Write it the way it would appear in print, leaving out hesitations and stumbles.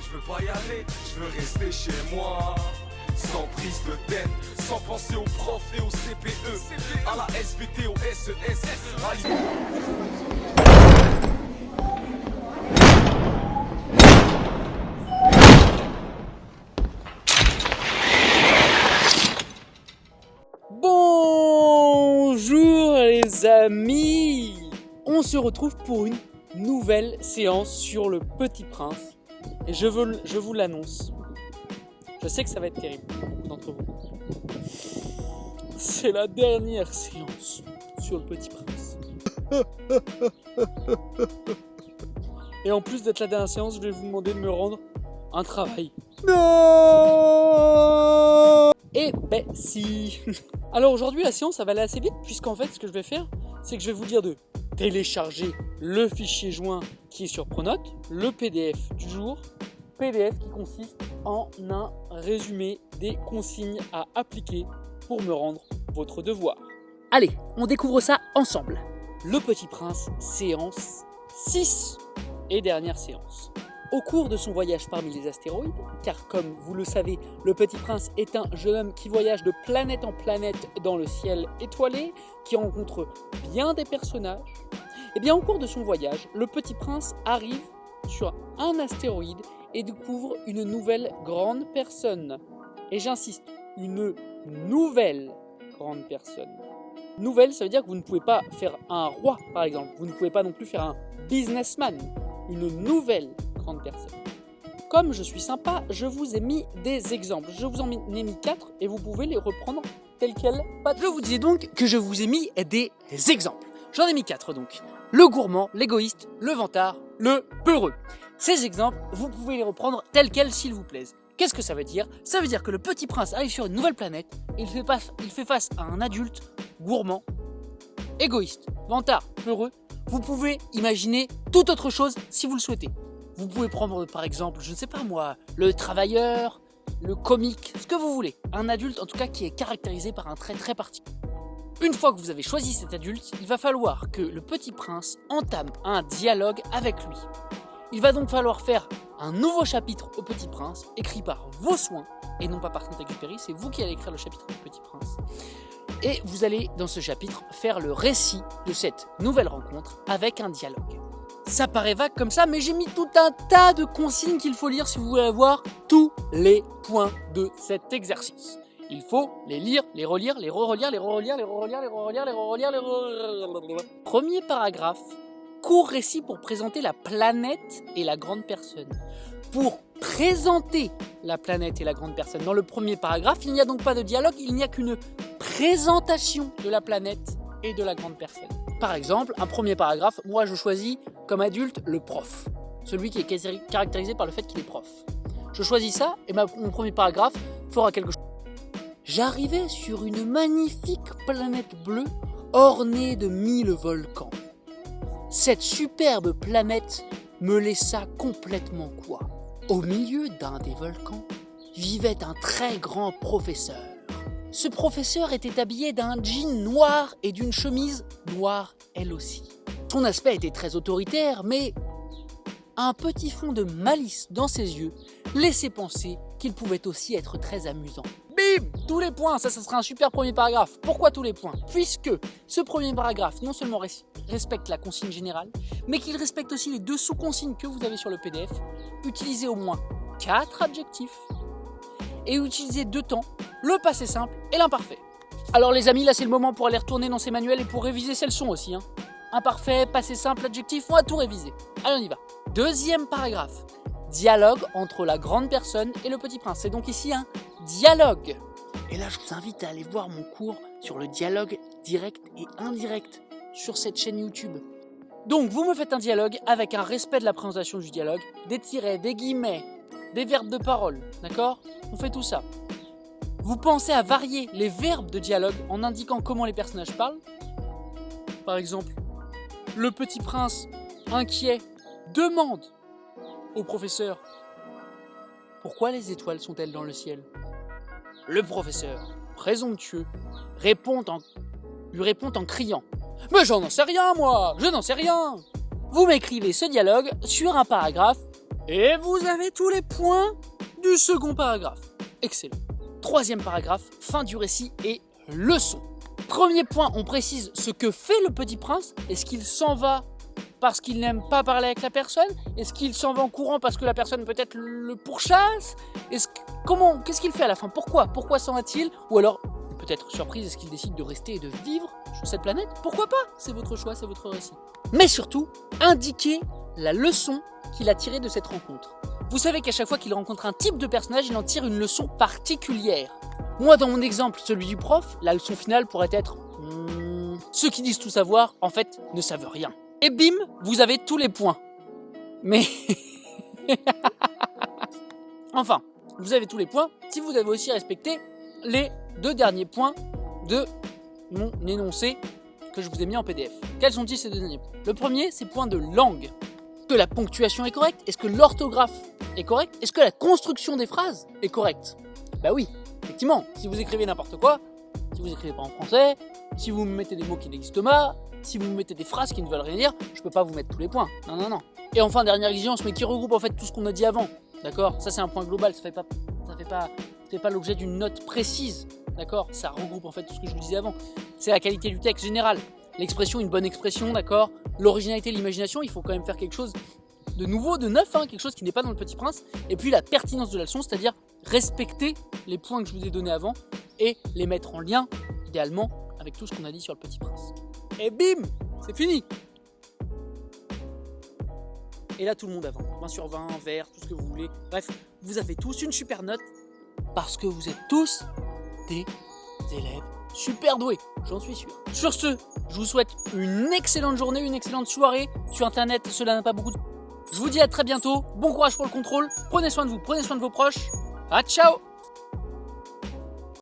je veux pas y aller, je veux rester chez moi. Sans prise de tête, sans penser aux profs et aux CPE, à la SVT, au SES, Bonjour les amis, on se retrouve pour une nouvelle séance sur le Petit Prince et je vous l'annonce, je sais que ça va être terrible pour beaucoup d'entre vous. C'est la dernière séance sur le Petit Prince. Et en plus d'être la dernière séance, je vais vous demander de me rendre un travail. Non! Eh ben si. Alors aujourd'hui la séance ça va aller assez vite puisqu'en fait ce que je vais faire c'est que je vais vous dire de télécharger le fichier joint qui est sur Pronote, le PDF du jour, PDF qui consiste en un résumé des consignes à appliquer pour me rendre votre devoir. Allez, on découvre ça ensemble. Le Petit Prince, séance 6 et dernière séance. Au cours de son voyage parmi les astéroïdes, car comme vous le savez, le Petit Prince est un jeune homme qui voyage de planète en planète dans le ciel étoilé, qui rencontre bien des personnages, et bien au cours de son voyage, le Petit Prince arrive sur un astéroïde et découvre une nouvelle grande personne. Et j'insiste, une nouvelle grande personne. Nouvelle, ça veut dire que vous ne pouvez pas faire un roi, par exemple. Vous ne pouvez pas non plus faire un businessman. Une nouvelle grande personne. Comme je suis sympa, je vous ai mis des exemples. Je vous en ai mis 4 et vous pouvez les reprendre tels quels. Je vous disais donc que je vous ai mis des exemples. J'en ai mis 4 donc. Le gourmand, l'égoïste, le vantard, le peureux. Ces exemples, vous pouvez les reprendre tels quels s'il vous plaise. Qu'est-ce que ça veut dire? Ça veut dire que le Petit Prince arrive sur une nouvelle planète et il fait face à un adulte gourmand, égoïste, vantard, peureux. Vous pouvez imaginer toute autre chose si vous le souhaitez. Vous pouvez prendre par exemple, je ne sais pas moi, le travailleur, le comique, ce que vous voulez. Un adulte en tout cas qui est caractérisé par un trait très particulier. Une fois que vous avez choisi cet adulte, il va falloir que le Petit Prince entame un dialogue avec lui. Il va donc falloir faire un nouveau chapitre au Petit Prince, écrit par vos soins, et non pas par Saint-Exupéry, c'est vous qui allez écrire le chapitre du Petit Prince. Et vous allez, dans ce chapitre, faire le récit de cette nouvelle rencontre avec un dialogue. Ça paraît vague comme ça, mais j'ai mis tout un tas de consignes qu'il faut lire si vous voulez avoir tous les points de cet exercice. Il faut les lire, les relire, les re-relire, les re-relire, les re-relire, les re-relire, les re-relire, les re-relire. Premier paragraphe, court récit pour présenter la planète et la grande personne. Pour présenter la planète et la grande personne. Dans le premier paragraphe, il n'y a donc pas de dialogue, il n'y a qu'une présentation de la planète et de la grande personne. Par exemple, un premier paragraphe, moi je choisis comme adulte le prof. Celui qui est caractérisé par le fait qu'il est prof. Je choisis ça et mon premier paragraphe fera quelque chose. J'arrivais sur une magnifique planète bleue ornée de 1000 volcans. Cette superbe planète me laissa complètement quoi. Au milieu d'un des volcans vivait un très grand professeur. Ce professeur était habillé d'un jean noir et d'une chemise noire elle aussi. Son aspect était très autoritaire, mais un petit fond de malice dans ses yeux laissait penser qu'il pouvait aussi être très amusant. Bim! Tous les points, ça sera un super premier paragraphe. Pourquoi tous les points? Puisque ce premier paragraphe non seulement respecte la consigne générale, mais qu'il respecte aussi les 2 sous-consignes que vous avez sur le PDF. Utilisez au moins 4 adjectifs et utilisez 2 temps, le passé simple et l'imparfait. Alors les amis, là c'est le moment pour aller retourner dans ces manuels et pour réviser ces leçons aussi. Imparfait, passé simple, adjectif, on va tout réviser. Allez, on y va. Deuxième paragraphe. Dialogue entre la grande personne et le Petit Prince. C'est donc ici un dialogue. Et là, je vous invite à aller voir mon cours sur le dialogue direct et indirect sur cette chaîne YouTube. Donc, vous me faites un dialogue avec un respect de la présentation du dialogue, des tirets, des guillemets, des verbes de parole, d'accord? On fait tout ça. Vous pensez à varier les verbes de dialogue en indiquant comment les personnages parlent. Par exemple, le Petit Prince, inquiet, demande au professeur: pourquoi les étoiles sont-elles dans le ciel? Le professeur, présomptueux, lui répond en criant: mais j'en sais rien moi, je n'en sais rien. Vous m'écrivez ce dialogue sur un paragraphe Et vous avez tous les points du second paragraphe. Excellent. Troisième paragraphe, fin du récit et leçon. Premier point, on précise ce que fait le petit prince. Est-ce qu'il s'en va parce qu'il n'aime pas parler avec la personne? Est-ce qu'il s'en va en courant parce que la personne peut-être le pourchasse? Qu'est-ce qu'il fait à la fin? Pourquoi s'en va-t-il? Ou alors, peut-être surprise, est-ce qu'il décide de rester et de vivre sur cette planète? Pourquoi pas? C'est votre choix, c'est votre récit. Mais surtout, indiquez la leçon qu'il a tirée de cette rencontre. Vous savez qu'à chaque fois qu'il rencontre un type de personnage, il en tire une leçon particulière. Moi, dans mon exemple, celui du prof, la leçon finale pourrait être ceux qui disent tout savoir, en fait, ne savent rien. Et bim, vous avez tous les points. Mais... enfin, vous avez tous les points si vous avez aussi respecté les 2 derniers points de mon énoncé que je vous ai mis en PDF. Quels sont-ils ces 2 derniers points? Le premier, c'est point de langue. Est-ce que la ponctuation est correcte? Est-ce que l'orthographe est correcte? Est-ce que la construction des phrases est correcte? Bah oui, effectivement, si vous écrivez n'importe quoi, si vous écrivez pas en français, si vous mettez des mots qui n'existent pas, si vous mettez des phrases qui ne veulent rien dire, je peux pas vous mettre tous les points. Non. Et enfin, dernière exigence, mais qui regroupe en fait tout ce qu'on a dit avant. D'accord? Ça c'est un point global, ça fait pas l'objet d'une note précise. D'accord? Ça regroupe en fait tout ce que je vous disais avant. C'est la qualité du texte général. L'expression, une bonne expression, d'accord? L'originalité, l'imagination, il faut quand même faire quelque chose de nouveau, de neuf, quelque chose qui n'est pas dans le Petit Prince. Et puis la pertinence de la leçon, c'est-à-dire respecter les points que je vous ai donnés avant et les mettre en lien, idéalement, avec tout ce qu'on a dit sur le Petit Prince. Et bim, c'est fini. Et là, tout le monde a 20 sur 20, vert, tout ce que vous voulez. Bref, vous avez tous une super note parce que vous êtes tous des élèves super doués, j'en suis sûr. Sur ce, je vous souhaite une excellente journée, une excellente soirée. Sur Internet, cela n'a pas beaucoup de... Je vous dis à très bientôt. Bon courage pour le contrôle. Prenez soin de vous, prenez soin de vos proches. Ah, ciao!